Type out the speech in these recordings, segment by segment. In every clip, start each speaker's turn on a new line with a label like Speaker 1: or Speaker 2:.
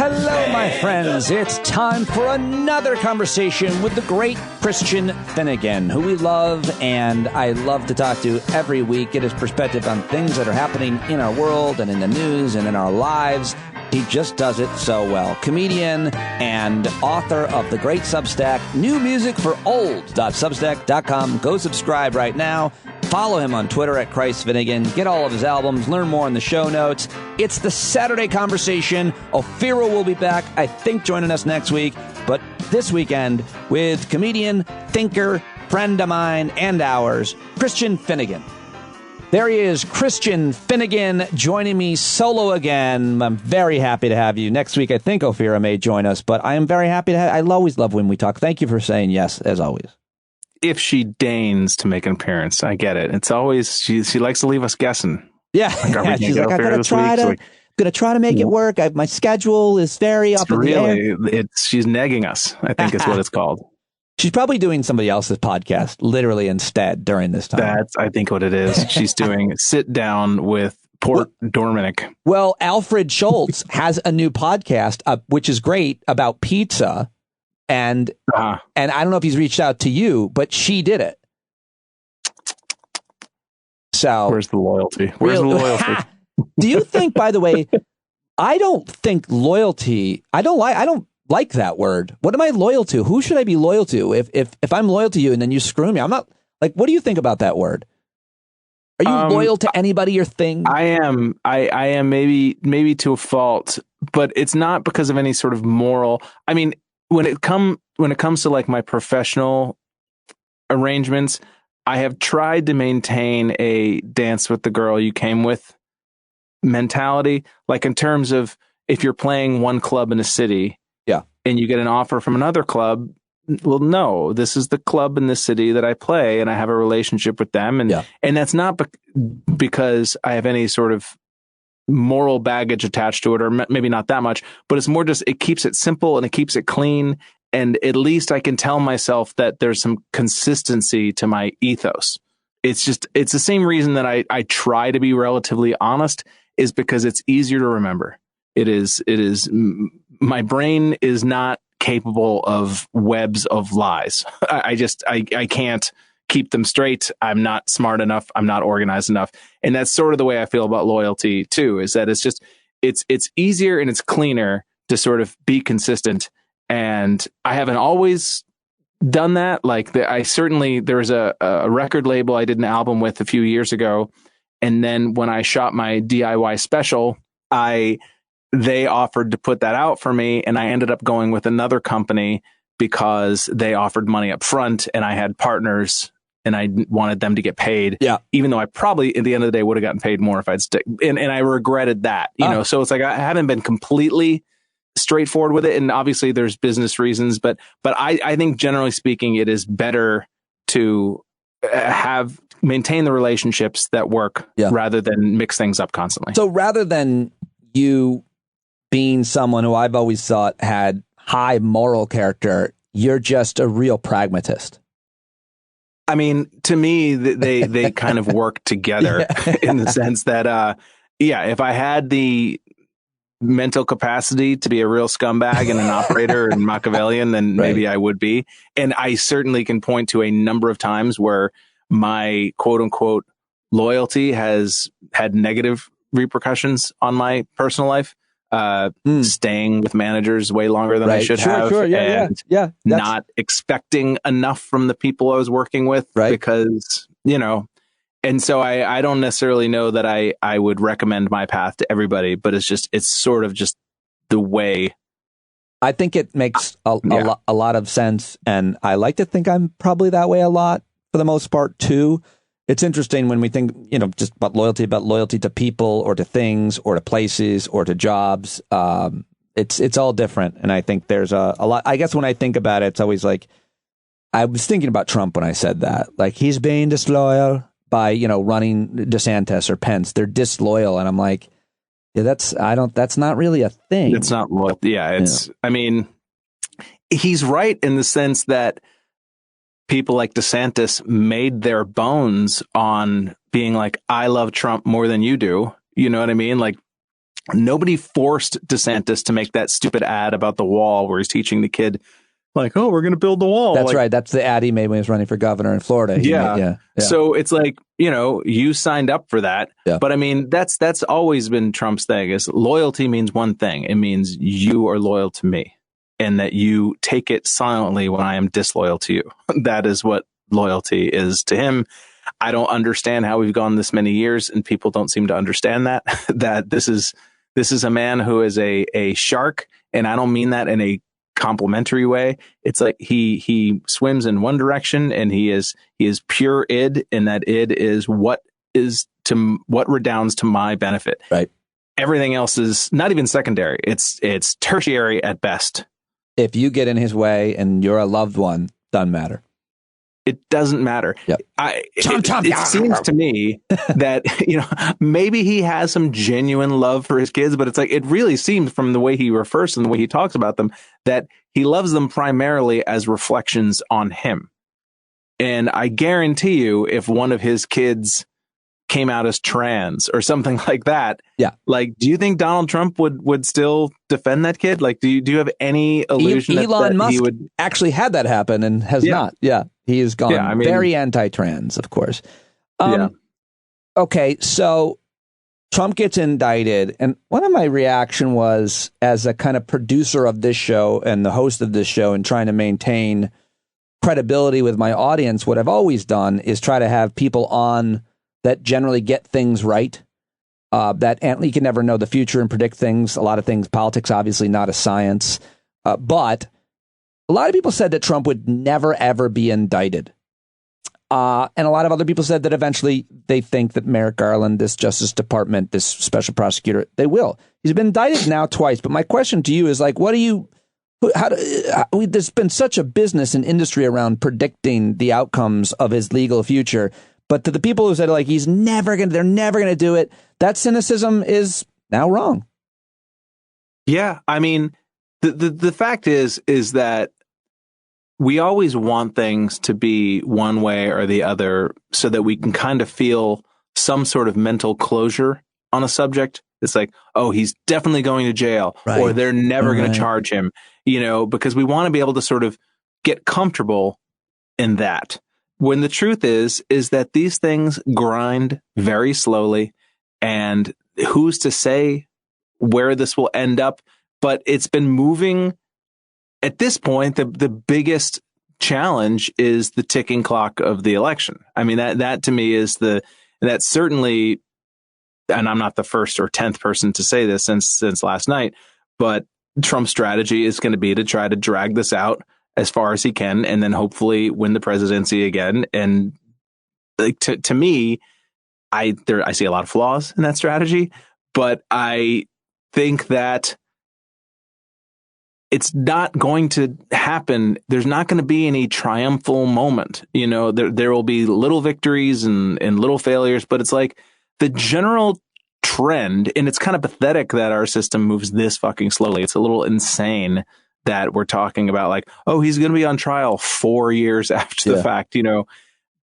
Speaker 1: Hello, my friends. It's time for another conversation with the great Christian Finnegan, who we love and I love to talk to every week. Get his perspective on things that are happening in our world and in the news and in our lives. He just does it so well. Comedian and author of the great Substack, New Music for Old.substack.com. Go subscribe right now. Follow him on Twitter at Christ Finnegan. Get all of his albums. Learn more in the show notes. It's the Saturday Conversation. Ophira will be back, I think, joining us next week. But this weekend with comedian, thinker, friend of mine and ours, Christian Finnegan. There he is, Christian Finnegan, joining me solo again. I'm very happy to have you. Next week, I think Ophira may join us, but I am very happy to have. I always love when we talk. Thank you for saying yes, as always.
Speaker 2: If she deigns to make an appearance, I get it. It's always she likes to leave us guessing.
Speaker 1: Yeah, she's like, I'm gonna try to make it work. My schedule is very up in the air.
Speaker 2: She's negging us, I think is what it's called.
Speaker 1: She's probably doing somebody else's podcast, literally, instead during this time.
Speaker 2: That's, I think, what it is. She's doing Sit Down with Port Dominic.
Speaker 1: Well, Alfred Schultz has a new podcast, which is great, about pizza. And I don't know if he's reached out to you, but she did it. So
Speaker 2: where's the loyalty? The loyalty?
Speaker 1: Do you think, by the way, I don't think loyalty, I don't like that word. What am I loyal to? Who should I be loyal to? If I'm loyal to you and then you screw me, I'm not, like, what do you think about that word? Are you loyal to anybody or thing?
Speaker 2: I am. I am maybe to a fault, but it's not because of any sort of moral. I mean, when it comes to like my professional arrangements, I have tried to maintain a dance with the girl you came with mentality. Like in terms of if you're playing one club in a city,
Speaker 1: yeah,
Speaker 2: and you get an offer from another club, well, no, this is the club in the city that I play, and I have a relationship with them, and that's not because I have any sort of moral baggage attached to it, or maybe not that much, but it's more just it keeps it simple and it keeps it clean, and at least I can tell myself that there's some consistency to my ethos. It's the same reason that I try to be relatively honest, is because it's easier to remember. It is my brain is not capable of webs of lies. I can't keep them straight. I'm not smart enough. I'm not organized enough. And that's sort of the way I feel about loyalty too, is that it's easier and it's cleaner to sort of be consistent. And I haven't always done that. Like there was a record label I did an album with a few years ago. And then when I shot my DIY special, they offered to put that out for me. And I ended up going with another company because they offered money up front and I had partners and I wanted them to get paid.
Speaker 1: Yeah.
Speaker 2: Even though I probably at the end of the day would have gotten paid more if I'd stick. And I regretted that, you know, so it's like I haven't been completely straightforward with it. And obviously there's business reasons, but I think generally speaking, it is better to maintain the relationships that work rather than mix things up constantly.
Speaker 1: So rather than you being someone who I've always thought had high moral character, you're just a real pragmatist.
Speaker 2: I mean, to me, they kind of work together in the sense that, if I had the mental capacity to be a real scumbag and an operator and Machiavellian, then maybe I would be. And I certainly can point to a number of times where my quote unquote loyalty has had negative repercussions on my personal life. Staying with managers way longer than I should have. Not expecting enough from the people I was working with because, and so I don't necessarily know that I would recommend my path to everybody, but it's sort of just the way.
Speaker 1: I think it makes a lot of sense. And I like to think I'm probably that way a lot for the most part too. It's interesting when we think, just about loyalty to people or to things or to places or to jobs. It's all different. And I think there's a lot. I guess when I think about it, it's always like, I was thinking about Trump when I said that. Like, he's being disloyal by, running DeSantis or Pence. They're disloyal. And I'm like, that's not really a thing.
Speaker 2: It's not loyalty. Yeah. I mean, he's right in the sense that people like DeSantis made their bones on being like, I love Trump more than you do. You know what I mean? Like, Nobody forced DeSantis to make that stupid ad about the wall where he's teaching the kid, like, oh, we're going to build the wall.
Speaker 1: That's
Speaker 2: like,
Speaker 1: right. That's the ad he made when he was running for governor in Florida.
Speaker 2: Yeah. So it's like, you signed up for that.
Speaker 1: Yeah.
Speaker 2: But I mean, that's always been Trump's thing, is loyalty means one thing. It means you are loyal to me and that you take it silently when I am disloyal to you. That is what loyalty is to him. I don't understand how we've gone this many years and people don't seem to understand that, that this is a man who is a shark. And I don't mean that in a complimentary way. It's like he swims in one direction and he is pure id, and that id is what redounds to my benefit.
Speaker 1: Right.
Speaker 2: Everything else is not even secondary. It's tertiary at best.
Speaker 1: If you get in his way and you're a loved one, doesn't matter.
Speaker 2: It doesn't matter.
Speaker 1: Yep.
Speaker 2: It seems to me that, maybe he has some genuine love for his kids, but it's like, it really seems from the way he refers to them, the way he talks about them, that he loves them primarily as reflections on him. And I guarantee you, if one of his kids came out as trans or something like that, like, do you think Donald Trump would still defend that kid? Like, do you have any illusion
Speaker 1: Elon
Speaker 2: that
Speaker 1: Musk
Speaker 2: he would
Speaker 1: actually had that happen and has not? Yeah, he has gone very anti-trans, of course. Okay, so Trump gets indicted, and one of my reaction was, as a kind of producer of this show and the host of this show, and trying to maintain credibility with my audience, what I've always done is try to have people on that generally get things right. And you can never know the future and predict things. A lot of things, politics, obviously not a science. But a lot of people said that Trump would never, ever be indicted. And a lot of other people said that eventually they think that Merrick Garland, this Justice Department, this special prosecutor, they will. He's been indicted now twice. But my question to you is, like, there's been such a business and industry around predicting the outcomes of his legal future. But to the people who said, like, they're never going to do it, that cynicism is now wrong.
Speaker 2: Yeah. I mean, the fact is that we always want things to be one way or the other so that we can kind of feel some sort of mental closure on a subject. It's like, oh, he's definitely going to jail, right, or they're never going to charge him, because we want to be able to sort of get comfortable in that. When the truth is that these things grind very slowly, and who's to say where this will end up? But it's been moving. At this point, the biggest challenge is the ticking clock of the election. I mean, that to me is that certainly, and I'm not the first or 10th person to say this since last night, but Trump's strategy is going to be to try to drag this out as far as he can, and then hopefully win the presidency again. And like, to me, I see a lot of flaws in that strategy, but I think that it's not going to happen. There's not going to be any triumphal moment. There will be little victories and little failures, but it's like the general trend, and it's kind of pathetic that our system moves this fucking slowly. It's a little insane that we're talking about, like, oh, he's going to be on trial 4 years after the fact,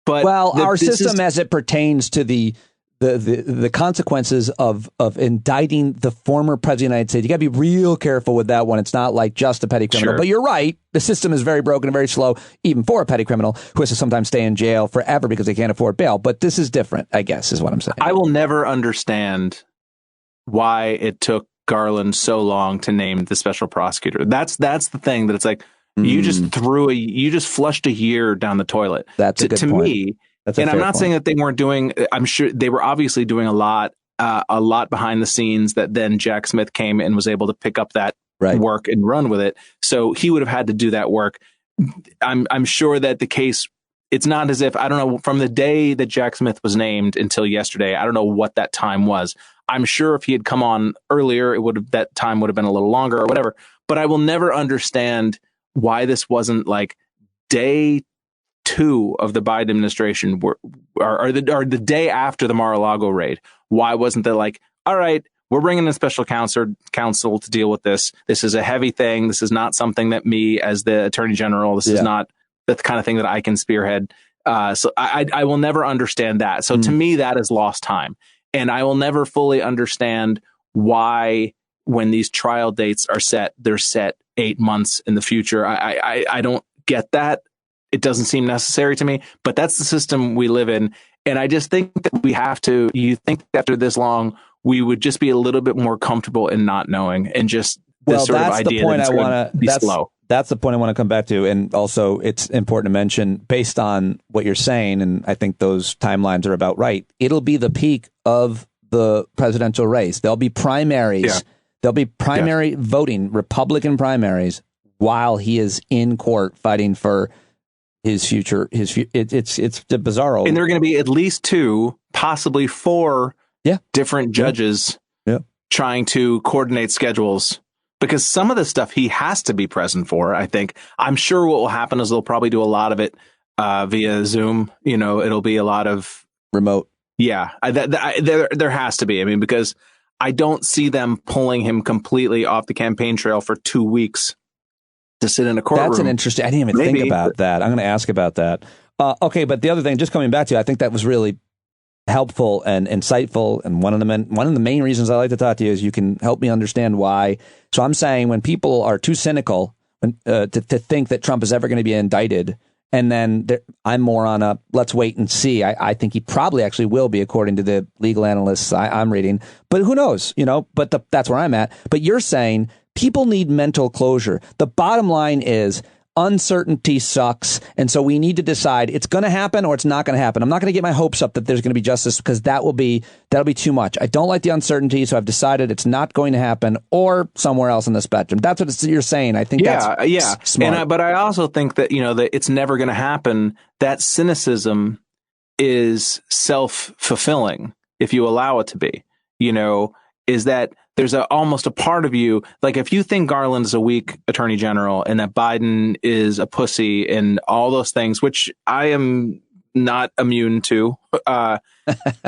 Speaker 2: But
Speaker 1: our system, as it pertains to the consequences of indicting the former president of the United States, you got to be real careful with that one. It's not like just a petty criminal. Sure. But you're right. The system is very broken and very slow, even for a petty criminal who has to sometimes stay in jail forever because they can't afford bail. But this is different, I guess, is what I'm saying.
Speaker 2: I will never understand why it took Garland so long to name the special prosecutor. That's the thing, that it's like, you just flushed a year down the toilet.
Speaker 1: That's a good point.
Speaker 2: Me. And I'm not saying that they weren't doing, I'm sure they were obviously doing a lot behind the scenes, that then Jack Smith came and was able to pick up that work and run with it. So he would have had to do that work. I'm sure that the case, it's not as if, I don't know, from the day that Jack Smith was named until yesterday, I don't know what that time was. I'm sure if he had come on earlier, that time would have been a little longer or whatever. But I will never understand why this wasn't like day 2 of the Biden administration, or the day after the Mar-a-Lago raid. Why wasn't there like, all right, we're bringing in a special counsel to deal with this. This is a heavy thing. This is not something that me, as the attorney general, this is not the kind of thing that I can spearhead. So I will never understand that. So to me, that is lost time. And I will never fully understand why when these trial dates are set, they're set 8 months in the future. I don't get that. It doesn't seem necessary to me, but that's the system we live in. And I just think that we have to, you think after this long, we would just be a little bit more comfortable in not knowing and just this sort of idea that it's going to be slow.
Speaker 1: That's the point I want to come back to. And also it's important to mention, based on what you're saying, and I think those timelines are about right, it'll be the peak of the presidential race. There'll be primaries. Yeah. There'll be primary voting, Republican primaries, while he is in court fighting for his future. It's bizarro.
Speaker 2: And there are going to be at least 2, possibly 4 different judges trying to coordinate schedules, because some of the stuff he has to be present for, I think. I'm sure what will happen is they'll probably do a lot of it via Zoom. You know, it'll be a lot of
Speaker 1: remote.
Speaker 2: Yeah, there has to be. I mean, because I don't see them pulling him completely off the campaign trail for 2 weeks to sit in a courtroom.
Speaker 1: That's an interesting. I didn't even think about that. I'm going to ask about that. Okay, but the other thing, just coming back to you, I think that was really helpful and insightful. And one of the main reasons I like to talk to you is you can help me understand why. So I'm saying when people are too cynical to think that Trump is ever going to be indicted, and then I'm more on a let's wait and see. I think he probably actually will be, according to the legal analysts I'm reading. But who knows? You know. But that's where I'm at. But you're saying people need mental closure. The bottom line is uncertainty sucks. And so we need to decide it's going to happen or it's not going to happen. I'm not going to get my hopes up that there's going to be justice, because that'll be too much. I don't like the uncertainty. So I've decided it's not going to happen, or somewhere else in the spectrum. That's what you're saying. I think that's smart.
Speaker 2: But I also think that, you know, that it's never going to happen. That cynicism is self-fulfilling if you allow it to be, you know, is that there's almost a part of you, like if you think Garland is a weak attorney general and that Biden is a pussy and all those things, which I am not immune to,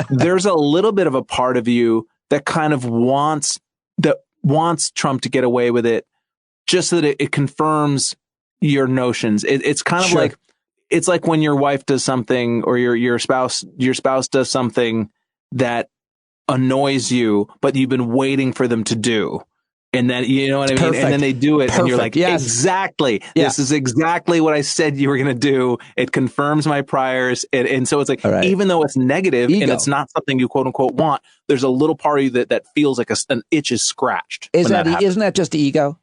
Speaker 2: there's a little bit of a part of you that kind of wants Trump to get away with it, just so that it confirms your notions. It's kind of like, it's like when your wife does something, or your spouse does something that annoys you, but you've been waiting for them to do. And then, you know what I mean?
Speaker 1: Perfect.
Speaker 2: And then they do it.
Speaker 1: Perfect.
Speaker 2: And you're like, exactly. Yeah. This is exactly what I said you were going to do. It confirms my priors. And so it's like, even though it's negative and it's not something you quote unquote want, there's a little part of you that feels like an itch is scratched.
Speaker 1: Isn't that just ego?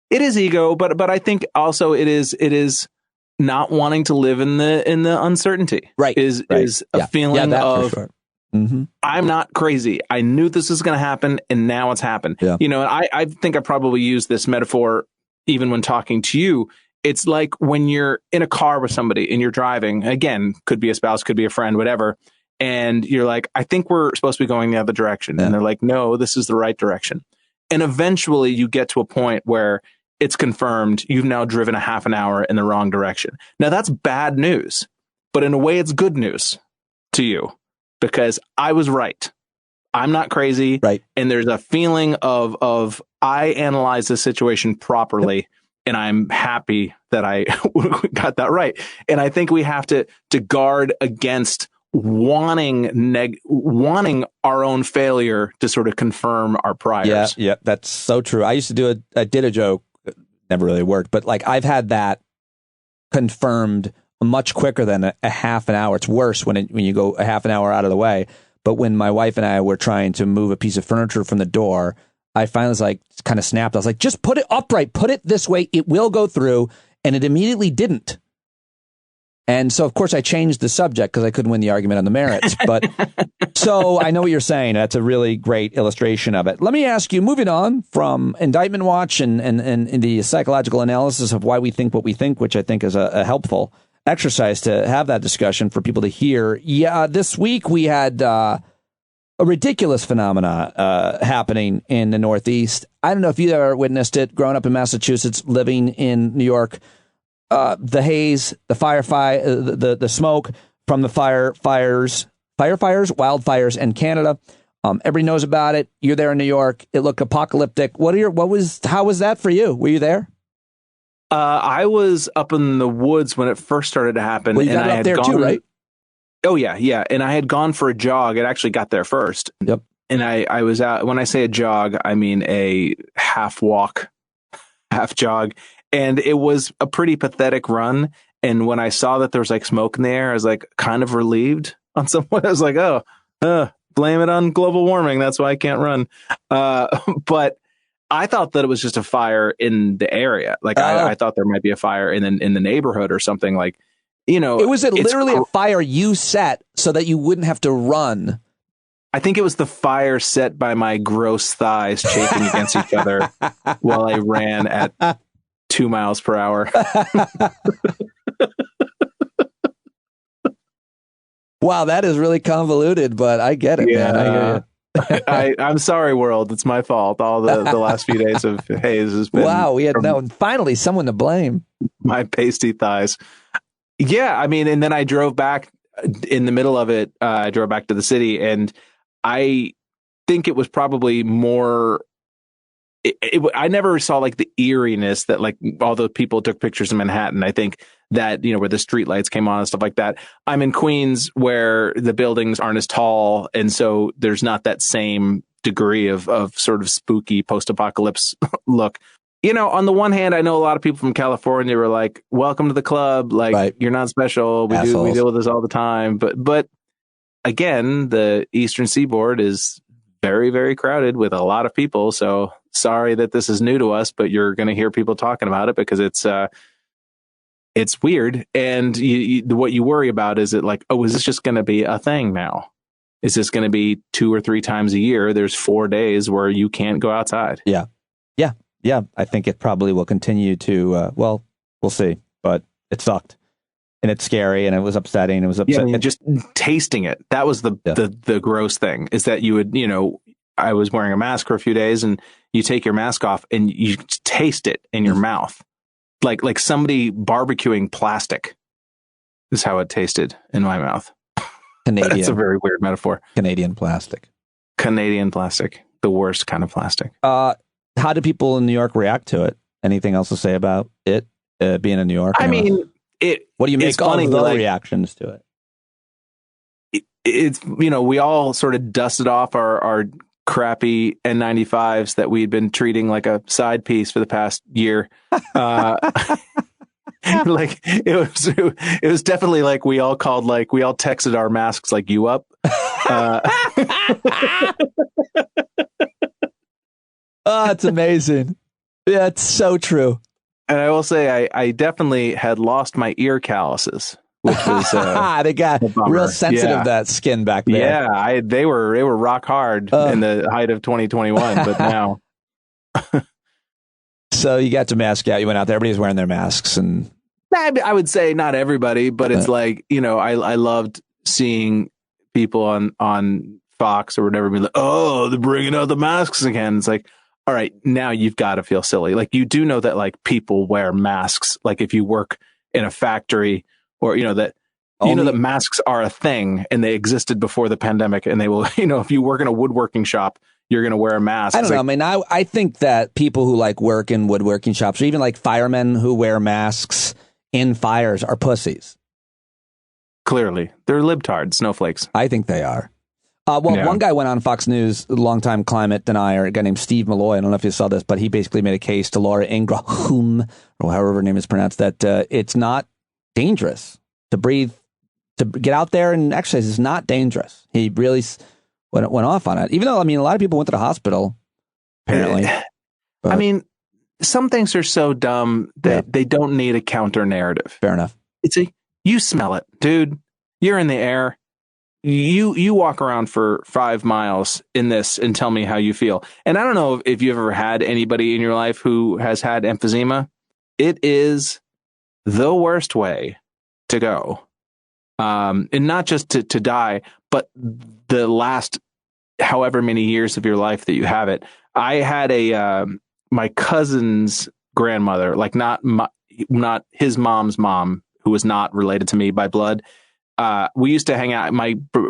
Speaker 2: It is ego, but I think also it is not wanting to live in the uncertainty.
Speaker 1: Right.
Speaker 2: Is a feeling of,
Speaker 1: for sure. Mm-hmm.
Speaker 2: I'm not crazy. I knew this was going to happen, and now it's happened. Yeah. You know, I think I probably use this metaphor even when talking to you. It's like when you're in a car with somebody and you're driving, again, could be a spouse, could be a friend, whatever. And you're like, I think we're supposed to be going the other direction. Yeah. And they're like, no, this is the right direction. And eventually you get to a point where it's confirmed you've now driven a half an hour in the wrong direction. Now that's bad news, but in a way it's good news to you, because I was right. I'm not crazy.
Speaker 1: Right.
Speaker 2: And there's a feeling of I analyzed the situation properly. Yep. And I'm happy that I got that right. And I think we have to guard against wanting our own failure to sort of confirm our priors.
Speaker 1: Yeah, that's so true. I did a joke, never really worked, but like I've had that confirmed much quicker than a half an hour. It's worse when you go a half an hour out of the way. But when my wife and I were trying to move a piece of furniture from the door, I finally was like, kind of snapped. I was like, just put it upright, put it this way. It will go through. And it immediately didn't. And so, of course, I changed the subject because I couldn't win the argument on the merits. But so I know what you're saying. That's a really great illustration of it. Let me ask you, moving on from Indictment Watch and the psychological analysis of why we think what we think, which I think is a helpful exercise to have that discussion for people to hear. Yeah, this week we had a ridiculous phenomena happening in the Northeast. I don't know if you ever witnessed it, growing up in Massachusetts, living in New York. The haze, the the smoke from the wildfires in Canada. Everybody knows about it. You're there in New York. It looked apocalyptic. How was that for you? Were you there?
Speaker 2: I was up in the woods when it first started to happen.
Speaker 1: Well, you got up there too, right?
Speaker 2: Oh, yeah. And I had gone for a jog. It actually got there first.
Speaker 1: Yep.
Speaker 2: And I was out, when I say a jog, I mean a half walk, half jog. And it was a pretty pathetic run. And when I saw that there was like smoke in the air, I was like kind of relieved on some way. I was like, blame it on global warming. That's why I can't run. But I thought that it was just a fire in the area. Like I thought there might be a fire in the neighborhood or something. Like, you know,
Speaker 1: it was literally a fire you set so that you wouldn't have to run.
Speaker 2: I think it was the fire set by my gross thighs chafing against each other while I ran at 2 miles per hour.
Speaker 1: Wow, that is really convoluted, but I get it, man. I hear you.
Speaker 2: I'm sorry, world. It's my fault. All the last few days of haze has been.
Speaker 1: Wow, we had finally someone to blame.
Speaker 2: My pasty thighs. Yeah, I mean, and then I drove back in the middle of it. I drove back to the city, and I think it was probably more. I never saw like the eeriness that like all the people took pictures in Manhattan. I think that, you know, where the street lights came on and stuff like that. I'm in Queens where the buildings aren't as tall. And so there's not that same degree of sort of spooky post-apocalypse look. You know, on the one hand, I know a lot of people from California were like, welcome to the club. Like, right. You're not special. We deal with this all the time. But again, the Eastern Seaboard is very, very crowded with a lot of people. So sorry that this is new to us, but you're going to hear people talking about it because it's weird. And what you worry about is it like, oh, is this just going to be a thing now? Is this going to be 2 or 3 times a year? There's 4 days where you can't go outside.
Speaker 1: Yeah. I think it probably will continue to, we'll see, but it sucked. And it's scary, and it was upsetting. It was upsetting.
Speaker 2: Yeah, just tasting it. That was the gross thing, is that you would, you know, I was wearing a mask for a few days, and you take your mask off and you taste it in your mouth. Like somebody barbecuing plastic is how it tasted in my mouth.
Speaker 1: Canadian.
Speaker 2: That's a very weird metaphor.
Speaker 1: Canadian plastic.
Speaker 2: The worst kind of plastic.
Speaker 1: How do people in New York react to it? Anything else to say about it being in New York?
Speaker 2: I mean,
Speaker 1: what do you make of the reactions to it?
Speaker 2: It's, you know, we all sort of dusted off our crappy N95s that we'd been treating like a side piece for the past year. Like it was definitely like we all texted our masks like you up.
Speaker 1: Oh, it's amazing. Yeah, it's so true.
Speaker 2: And I will say, I definitely had lost my ear calluses, which was
Speaker 1: they got real sensitive that skin back there.
Speaker 2: Yeah, they were rock hard in the height of 2021, but now.
Speaker 1: So you got to mask out. You went out there. Everybody's wearing their masks, and
Speaker 2: I would say not everybody, but it's like, you know, I loved seeing people on Fox or whatever be like, oh, they're bringing out the masks again. It's like, all right, now you've got to feel silly. Like, you do know that like people wear masks. Like if you work in a factory, or, you know, that that masks are a thing and they existed before the pandemic, and they will, you know, if you work in a woodworking shop, you're going to wear a mask.
Speaker 1: I don't know. I mean, I think that people who like work in woodworking shops, or even like firemen who wear masks in fires, are pussies.
Speaker 2: Clearly. They're libtards, snowflakes.
Speaker 1: I think they are. One guy went on Fox News, a longtime climate denier, a guy named Steve Malloy. I don't know if you saw this, but he basically made a case to Laura Ingraham, or however her name is pronounced, that it's not dangerous to breathe, to get out there and exercise is not dangerous. He really went off on it, even though, I mean, a lot of people went to the hospital, apparently.
Speaker 2: I mean, some things are so dumb that they don't need a counter narrative.
Speaker 1: Fair enough.
Speaker 2: You smell it, dude. You're in the air. You walk around for 5 miles in this and tell me how you feel. And I don't know if you've ever had anybody in your life who has had emphysema. It is the worst way to go. And not just to die, but the last however many years of your life that you have it. I had my cousin's grandmother, like not his mom's mom, who was not related to me by blood. We used to hang out.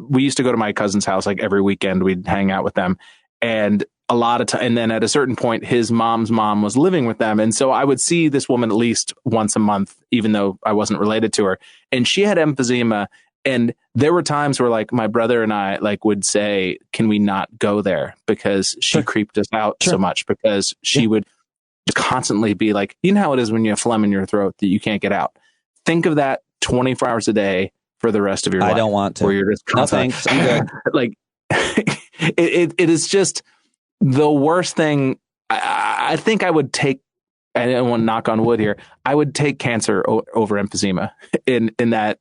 Speaker 2: We used to go to my cousin's house like every weekend. We'd hang out with them, and a lot of time. And then at a certain point, his mom's mom was living with them, and so I would see this woman at least once a month, even though I wasn't related to her. And she had emphysema, And there were times where like my brother and I like would say, can we not go there? Because she creeped us out so much, because she would just constantly be like, you know how it is when you have phlegm in your throat that you can't get out. Think of that 24 hours a day for the rest of your life.
Speaker 1: I don't want to.
Speaker 2: Where you're just
Speaker 1: no thanks, I'm good.
Speaker 2: Like it is just the worst thing. I think I would take, I don't want to knock on wood here, I would take cancer over emphysema in that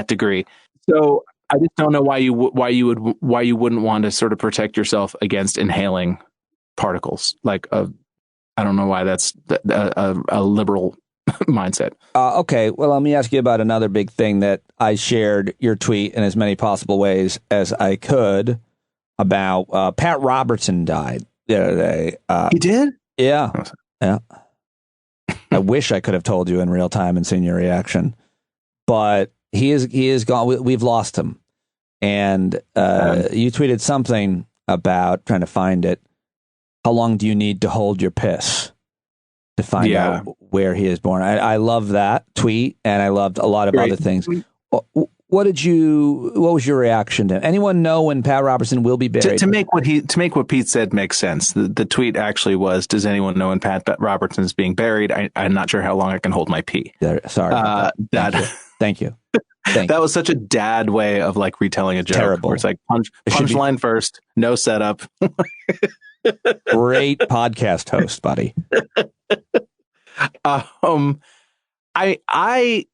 Speaker 2: degree. So I just don't know why you wouldn't want to sort of protect yourself against inhaling particles. Like I don't know why that's a liberal mindset.
Speaker 1: Okay, well, let me ask you about another big thing that I shared your tweet in as many possible ways as I could about. Pat Robertson died the other day.
Speaker 2: He did?
Speaker 1: Yeah. Yeah. I wish I could have told you in real time and seen your reaction, but he is gone. We've lost him. And you tweeted something about trying to find it. How long do you need to hold your piss to find out where he is born? I love that tweet, and I loved a lot of other things. What was your reaction to him? Anyone know when Pat Robertson will be buried?
Speaker 2: To make what Pete said make sense, the tweet actually was, does anyone know when Pat Robertson is being buried? I'm not sure how long I can hold my pee.
Speaker 1: Sorry about that. Thank you.
Speaker 2: That was such a dad way of like retelling a joke.
Speaker 1: Terrible.
Speaker 2: Where it's like punchline first, no setup.
Speaker 1: Great podcast host, buddy.
Speaker 2: I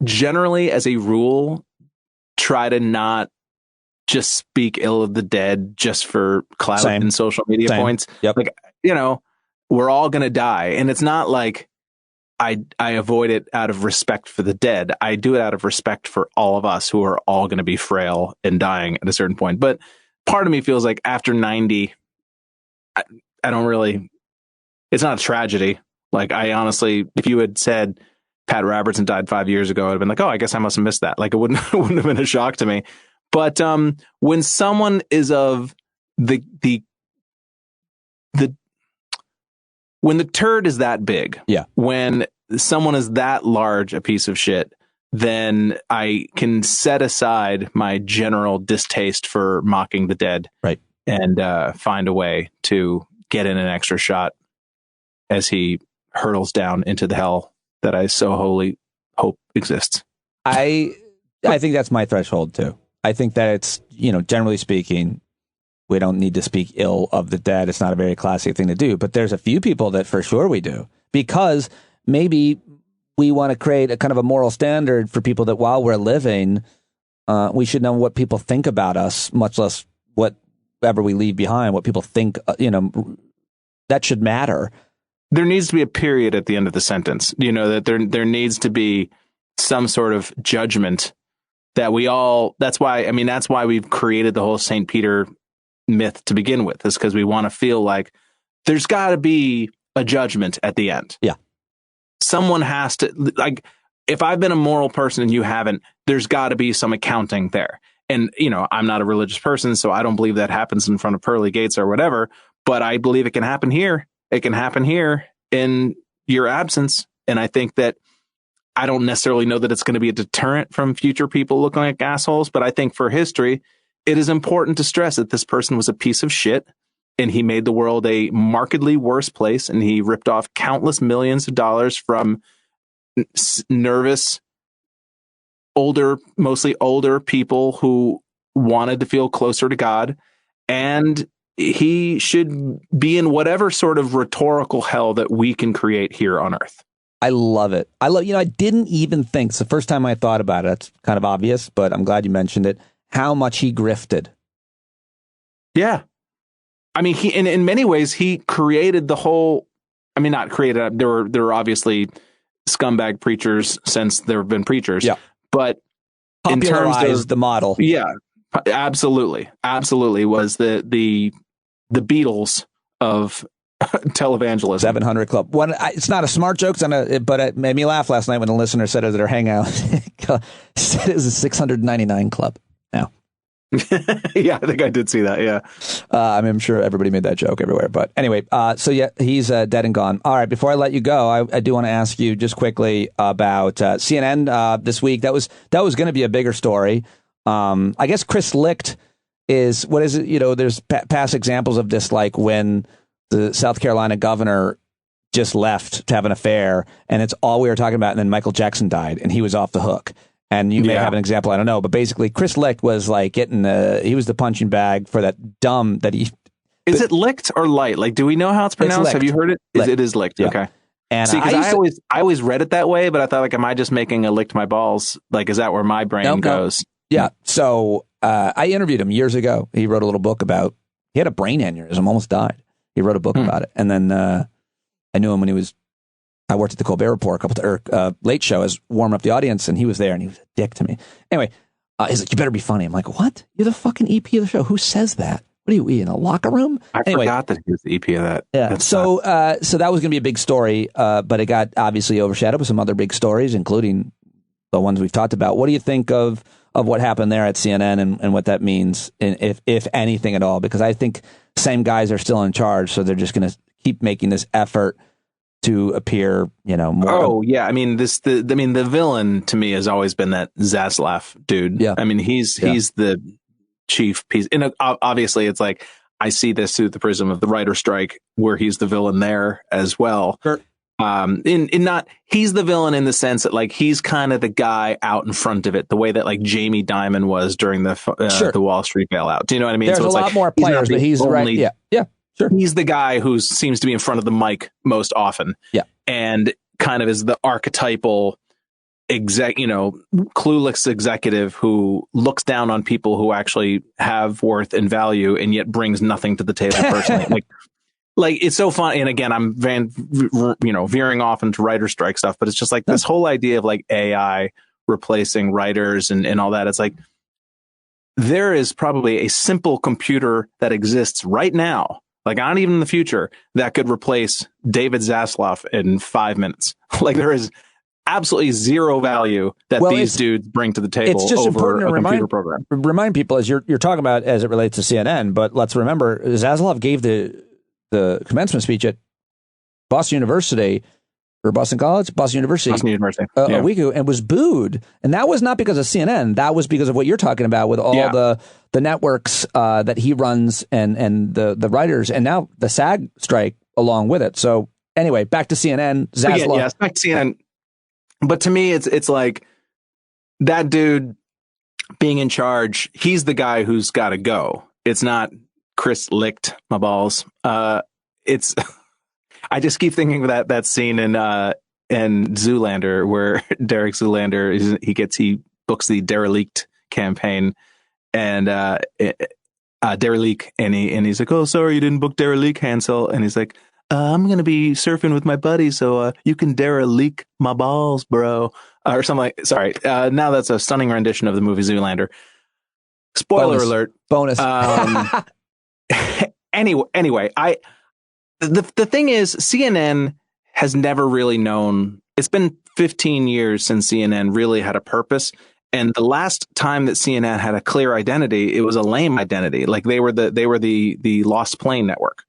Speaker 2: generally, as a rule, try to not just speak ill of the dead just for clout and social media points.
Speaker 1: Yep.
Speaker 2: Like, we're all going to die. And it's not like I avoid it out of respect for the dead. I do it out of respect for all of us who are all going to be frail and dying at a certain point. But part of me feels like after 90, I don't really, it's not a tragedy. Like, I honestly, if you had said Pat Robertson died 5 years ago, I'd have been like, oh, I guess I must have missed that. Like, it wouldn't have been a shock to me. But when someone is of when the turd is that big, when someone is that large a piece of shit, then I can set aside my general distaste for mocking the dead,
Speaker 1: right,
Speaker 2: and find a way to get in an extra shot as he hurtles down into the hell that I so wholly hope exists.
Speaker 1: I think that's my threshold too. I think that it's, generally speaking, we don't need to speak ill of the dead. It's not a very classic thing to do, but there's a few people that for sure we do, because maybe we want to create a kind of a moral standard for people that while we're living, we should know what people think about us, much less whatever we leave behind, what people think, that should matter.
Speaker 2: There needs to be a period at the end of the sentence, that there needs to be some sort of judgment that that's why we've created the whole St. Peter myth to begin with, is because we want to feel like there's got to be a judgment at the end.
Speaker 1: Yeah.
Speaker 2: Someone has to, like, if I've been a moral person and you haven't, there's got to be some accounting there. And, I'm not a religious person, so I don't believe that happens in front of pearly gates or whatever, but I believe it can happen here. It can happen here in your absence. And I think that I don't necessarily know that it's going to be a deterrent from future people looking like assholes, but I think for history, it is important to stress that this person was a piece of shit, and he made the world a markedly worse place, and he ripped off countless millions of dollars from nervous, mostly older people who wanted to feel closer to God, and he should be in whatever sort of rhetorical hell that we can create here on Earth.
Speaker 1: I love it. I didn't even think, it's the first time I thought about it. It's kind of obvious, but I'm glad you mentioned it, how much he grifted.
Speaker 2: Yeah. I mean, he, in many ways, he created the whole, not created, there were obviously scumbag preachers since there have been preachers, but in terms of
Speaker 1: the model.
Speaker 2: Yeah, absolutely. Absolutely was the Beatles of televangelism.
Speaker 1: 700 Club. It's not a smart joke, but it made me laugh last night when a listener said at their hangout, said it was a 699 Club. Now,
Speaker 2: Yeah, I think I did see that. Yeah.
Speaker 1: I'm sure everybody made that joke everywhere. But anyway, so yeah, he's dead and gone. All right. Before I let you go, I do want to ask you just quickly about CNN this week. That was going to be a bigger story. I guess Chris Licht is, what is it? You know, there's past examples of this, like when the South Carolina governor just left to have an affair, and it's all we were talking about. And then Michael Jackson died, and he was off the hook. And you may have an example, I don't know, but basically Chris Licht was like he was the punching bag for that dumb that he.
Speaker 2: Is it Licht or Light? Like, do we know how it's pronounced? Have you heard it? It is Licht. Yeah. Okay.
Speaker 1: And
Speaker 2: see, because I always read it that way, but I thought, like, am I just making a licked my balls? Like, is that where my brain goes?
Speaker 1: Yeah. So I interviewed him years ago. He wrote a little book about, he had a brain aneurysm, almost died. He wrote a book about it. And then I knew him when I worked at the Colbert Report, Late Show, as warming up the audience, and he was there, and he was a dick to me. Anyway, he's like, you better be funny. I'm like, what? You're the fucking EP of the show. Who says that? What are you, in a locker room?
Speaker 2: I forgot that he was the EP of that.
Speaker 1: Yeah. So that was going to be a big story, but it got obviously overshadowed with some other big stories, including the ones we've talked about. What do you think of what happened there at CNN and what that means, if anything at all? Because I think same guys are still in charge, so they're just going to keep making this effort to appear, more.
Speaker 2: Oh yeah, I mean the villain to me has always been that Zaslav dude.
Speaker 1: Yeah,
Speaker 2: I mean he's the chief piece. And obviously, it's like I see this through the prism of the writer strike, where he's the villain there as well.
Speaker 1: Sure.
Speaker 2: He's the villain in the sense that, like, he's kind of the guy out in front of it, the way that, like, Jamie Dimon was during the Wall Street bailout. Do you know what I mean?
Speaker 1: There's a lot more players, but he's right. Yeah. Sure.
Speaker 2: He's the guy who seems to be in front of the mic most often.
Speaker 1: Yeah.
Speaker 2: And kind of is the archetypal clueless executive who looks down on people who actually have worth and value and yet brings nothing to the table personally. like it's so fun. And again, I'm veering off into writer strike stuff, but it's just like this whole idea of like AI replacing writers and all that. It's like, there is probably a simple computer that exists right now, like not even in the future, that could replace David Zaslav in 5 minutes. Like, there is absolutely zero value that these dudes bring to the table.
Speaker 1: It's just
Speaker 2: over
Speaker 1: important to
Speaker 2: computer program.
Speaker 1: Remind people, as you're talking about as it relates to CNN, but let's remember Zaslav gave the commencement speech at Boston University or Boston University a week ago, and was booed. And that was not because of CNN. That was because of what you're talking about with all the networks that he runs and the writers, and now the SAG strike along with it. So anyway, back to CNN. Zaslav.
Speaker 2: Yes, back to CNN. But to me, it's like that dude being in charge. He's the guy who's got to go. It's not Chris Licht my balls. It's I just keep thinking of that scene in Zoolander where Derek Zoolander he books the Derelict campaign and Derelict and he's like, oh, sorry, you didn't book Derelict, Hansel, and he's like, I'm gonna be surfing with my buddy, so you can derelict my balls, bro, or something like. Sorry, now that's a stunning rendition of the movie Zoolander. Spoiler alert.
Speaker 1: Bonus.
Speaker 2: Anyway, the thing is, CNN has never really known. It's been 15 years since CNN really had a purpose. And the last time that CNN had a clear identity, it was a lame identity. Like they were the Lost Plane network.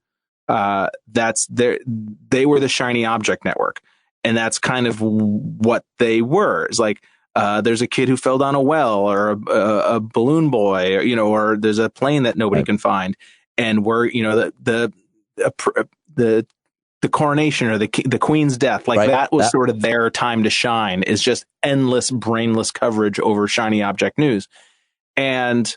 Speaker 2: They were the shiny object network. And that's kind of what they were. It's like, there's a kid who fell down a well, or a balloon boy, or there's a plane that nobody can find. And we're, the coronation or the queen's death, like that was sort of their time to shine, is just endless brainless coverage over shiny object news. And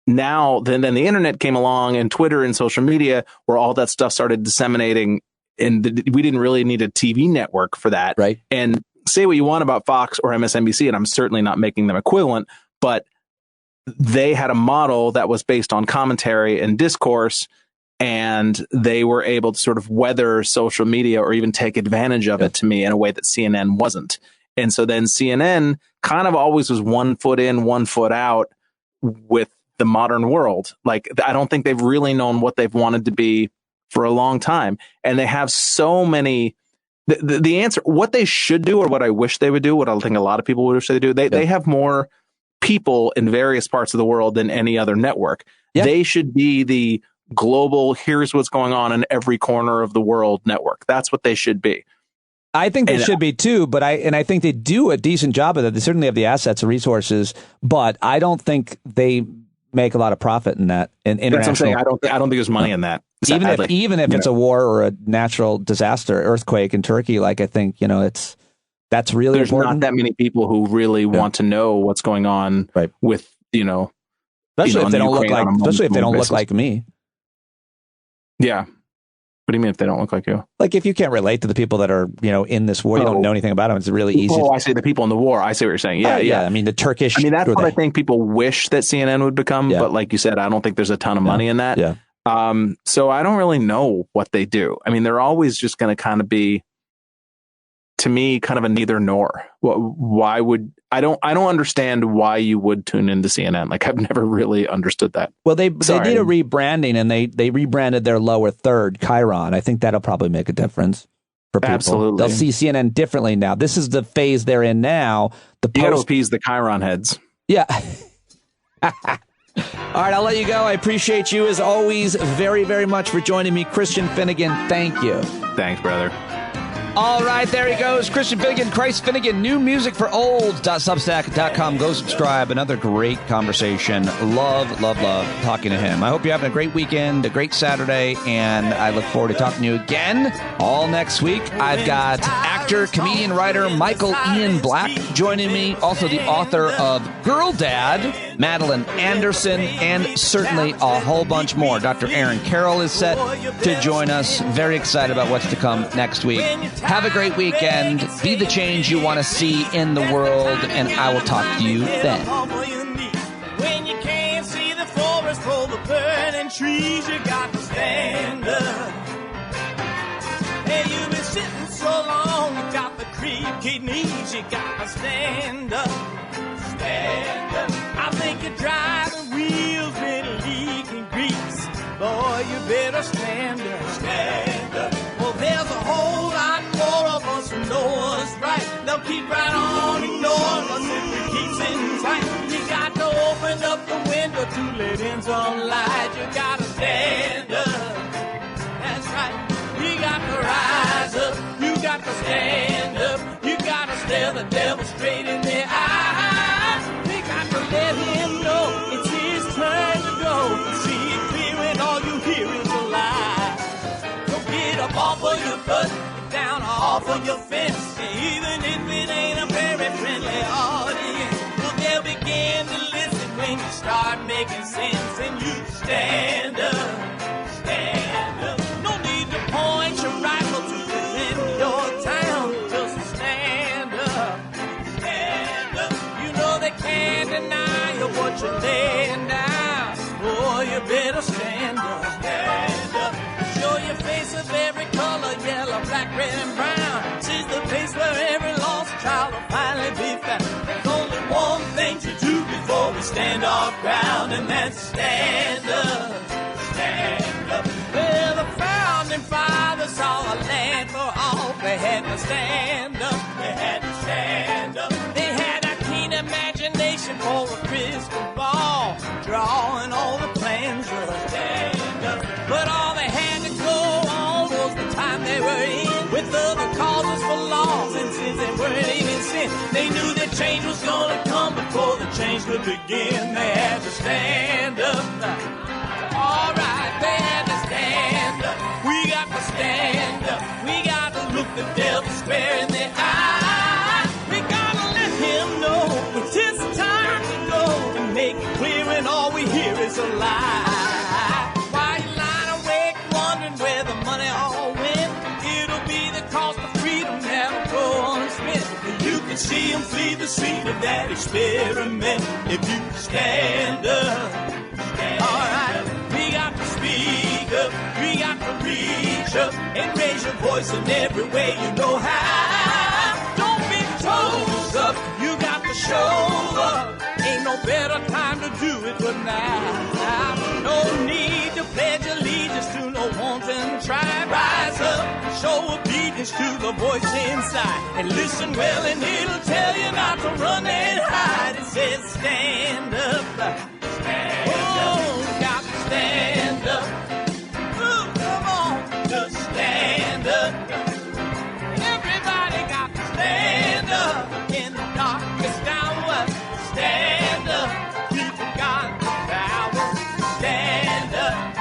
Speaker 2: now then the internet came along, and Twitter and social media, where all that stuff started disseminating, and we didn't really need a TV network for that.
Speaker 1: Right.
Speaker 2: And say what you want about Fox or MSNBC, and I'm certainly not making them equivalent, but they had a model that was based on commentary and discourse, and they were able to sort of weather social media or even take advantage of it, to me, in a way that CNN wasn't. And so then CNN kind of always was 1 foot in, 1 foot out with the modern world. Like, I don't think they've really known what they've wanted to be for a long time. And they have so many, the answer, what they should do, or what I wish they would do, what I think a lot of people would wish they do, they have more people in various parts of the world than any other network. Yeah. They should be the global, here's what's going on in every corner of the world network. That's what they should be.
Speaker 1: I think they should be too, but I think they do a decent job of that. They certainly have the assets and resources, but I don't think they make a lot of profit in that. In international,
Speaker 2: that's what I'm saying. I don't think there's money in that.
Speaker 1: Even if it's a war or a natural disaster, earthquake in Turkey, like I think that's really
Speaker 2: there's
Speaker 1: important.
Speaker 2: Not that many people who really want to know what's going on with
Speaker 1: especially if they don't look like me.
Speaker 2: Yeah. What do you mean if they don't look like you?
Speaker 1: Like if you can't relate to the people that are, in this war, you don't know anything about them. It's really easy.
Speaker 2: Oh, I see the people in the war. I see what you're saying. Yeah.
Speaker 1: I mean, the Turkish.
Speaker 2: That's what I think people wish that CNN would become. Yeah. But like you said, I don't think there's a ton of money in that.
Speaker 1: Yeah.
Speaker 2: So I don't really know what they do. I mean, they're always just going to kind of be, to me, kind of a neither nor. Why would I don't understand why you would tune into CNN. Like I've never really understood that.
Speaker 1: Well, they need a rebranding, and they rebranded their lower third Chiron. I think that'll probably make a difference for people.
Speaker 2: Absolutely,
Speaker 1: they'll see CNN differently now. This is the phase they're in now.
Speaker 2: You got to appease the Chiron heads.
Speaker 1: Yeah. All right, I'll let you go. I appreciate you as always very, very much for joining me, Christian Finnegan. Thank you.
Speaker 2: Thanks, brother.
Speaker 1: All right, there he goes. Christian Finnegan, Christ Finnegan, new music for olds.substack.com. Go subscribe. Another great conversation. Love talking to him. I hope you're having a great weekend, a great Saturday, and I look forward to talking to you again all next week. I've got actor, comedian, writer Michael Ian Black joining me, also the author of Girl Dad, Madeline Anderson, and certainly a whole bunch more. Dr. Aaron Carroll is set to join us. Very excited about what's to come next week. Have a great weekend. Be the change you want to see in the world, and I will talk to you then.
Speaker 3: When you can't see the forest for the burning trees, you got to stand up. Hey, you've been sitting so long, you got the creaky knees, you got to stand up. Stand up. I think your driving wheels been leaking grease. Boy, you better stand up. Stand up. Well, there's a whole lot more of us who know what's right. They'll keep right on ignoring us if we keep sitting tight. You got to open up the window to let in some light. You got to stand up. That's right. You got to rise up. You got to stand up. You got to stare the devil straight in the eye. You got to let him know it's his turn to go. See it clear when all you hear is a lie. Don't get up off of your butt, get down off of your fence. Even if it ain't a very friendly audience, well, they'll begin to listen when you start making sense. And you stand up, stand up. No need to point your rifle to defend your town. Just stand up, stand up. You know they can't deny you what you're laying down. Boy, you better stand up, stand up. Show your face of every color, yellow, black, red, and brown. This is the place where every lost child will finally be found. There's only one thing to do before we stand our ground, and that's stand up, stand up. Well, the founding fathers saw a land for all. They had to stand up, they had to stand up. They had a keen imagination for a crystal ball, drawing all the plans of a stand up. But all they had to go on was the time they were in, with other causes for laws, and since they weren't even sin, they knew that change was gonna come before the change could begin. They had to stand up. All right, they had to stand up. We got to stand up. We got to look the devil square in the eye. We gotta let him know it's his time to go, and make it clear when all we hear is a lie. Why you lying awake wondering where the money all went? It'll be the cost of freedom that'll go unspent. You can see him flee the scene of that experiment if you stand up. All right, we got to speak up. We got to reach up and raise your voice in every way you know how. Don't be toes up. You got to show up. Ain't no better time to do it but now. No need to pledge allegiance to no wanton tribe. Rise up, show obedience. message to the voice inside. And listen well and it'll tell you not to run and hide. It says stand up. Stand up. Got to stand up. Ooh, come on, just stand up. Everybody got to stand up in the darkest hour. Stand up. People got the power. Stand up.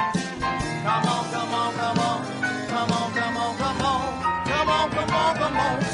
Speaker 3: Come on, come on, come on. Come on, come on, come on. Come on, come on, come on.